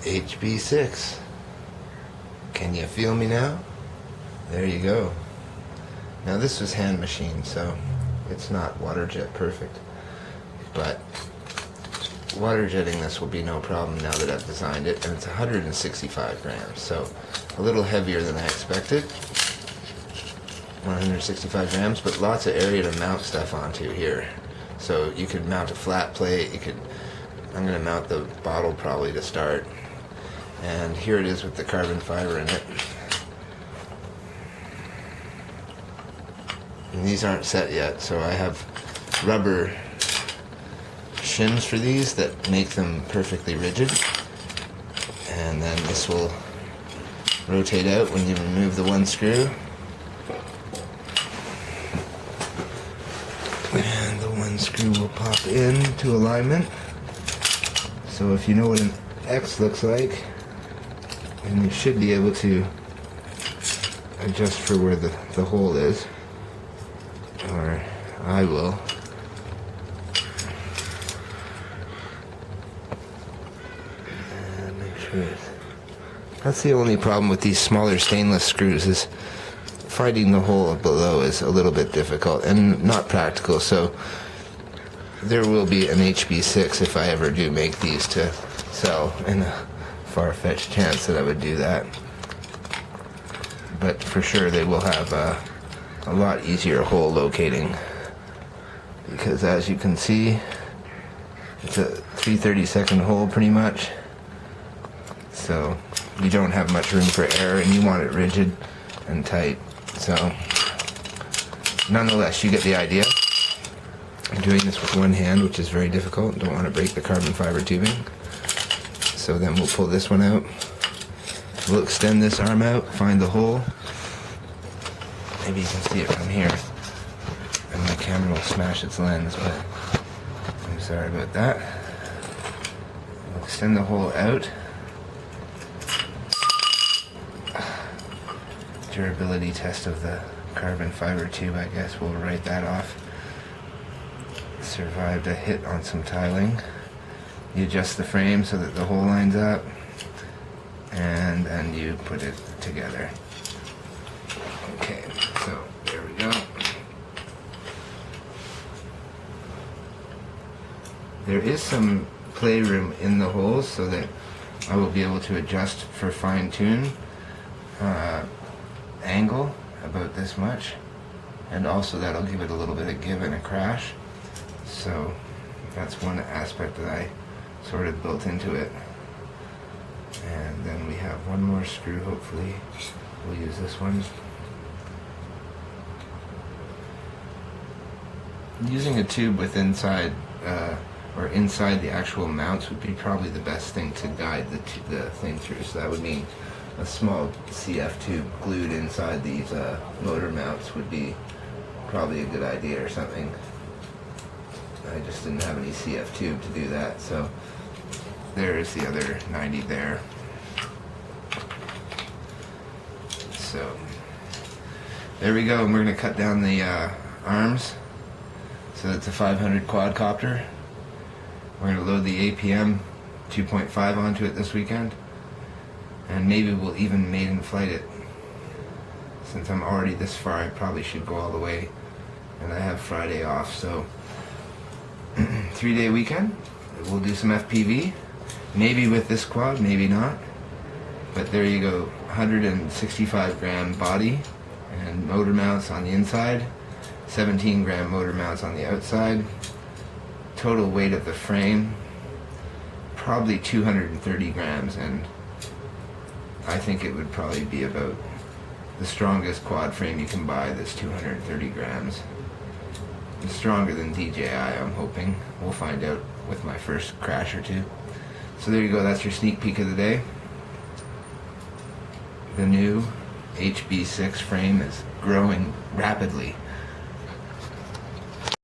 HB6. Can you feel me now? There you go. Now this was hand machined, so it's not water jet perfect, but water jetting this will be no problem now that I've designed it, and it's 165 grams, so a little heavier than I expected. 165 grams, but lots of area to mount stuff onto here. So you could mount a flat plate, I'm going to mount the bottle probably to start. And here it is with the carbon fiber in it. And these aren't set yet, so I have rubber shims for these that make them perfectly rigid. And then this will rotate out when you remove the one screw. And the one screw will pop into alignment. So if you know what an X looks like, then you should be able to adjust for where the hole is. Or I will. And make sure that's the only problem with these smaller stainless screws, is finding the hole below is a little bit difficult and not practical. So there will be an HB6 if I ever do make these to sell, in a far-fetched chance that I would do that. But for sure they will have a lot easier hole locating, because as you can see, it's a 3/32 hole pretty much. So you don't have much room for error, and you want it rigid and tight. So nonetheless, you get the idea. I'm doing this with one hand, which is very difficult. Don't want to break the carbon fiber tubing. So then we'll pull this one out. We'll extend this arm out, find the hole. Maybe you can see it from here. And my camera will smash its lens, but I'm sorry about that. We'll extend the hole out. Durability test of the carbon fiber tube, I guess we'll write that off. Survived a hit on some tiling. You adjust the frame so that the hole lines up, and then you put it together. Okay, so there we go. There is some playroom in the holes so that I will be able to adjust for fine-tune angle about this much, and also that'll give it a little bit of give and a crash. So that's one aspect that I sort of built into it. And then we have one more screw, hopefully. We'll use this one. Using a tube with inside or inside the actual mounts would be probably the best thing to guide the thing through. So that would mean a small CF tube glued inside these motor mounts would be probably a good idea, or something. I just didn't have any CF tube to do that, so there is the other 90 there. So there we go, and we're going to cut down the arms. So it's a 500 quadcopter. We're going to load the APM 2.5 onto it this weekend, and maybe we'll even maiden flight it. Since I'm already this far, I probably should go all the way, and I have Friday off, so 3-day weekend. We'll do some FPV, maybe with this quad, maybe not, but there you go. 165 gram body and motor mounts on the inside, 17 gram motor mounts on the outside. Total weight of the frame probably 230 grams, and I think it would probably be about the strongest quad frame you can buy that's 230 grams. It's stronger than DJI, I'm hoping. We'll find out with my first crash or two. So there you go, that's your sneak peek of the day. The new HB6 frame is growing rapidly.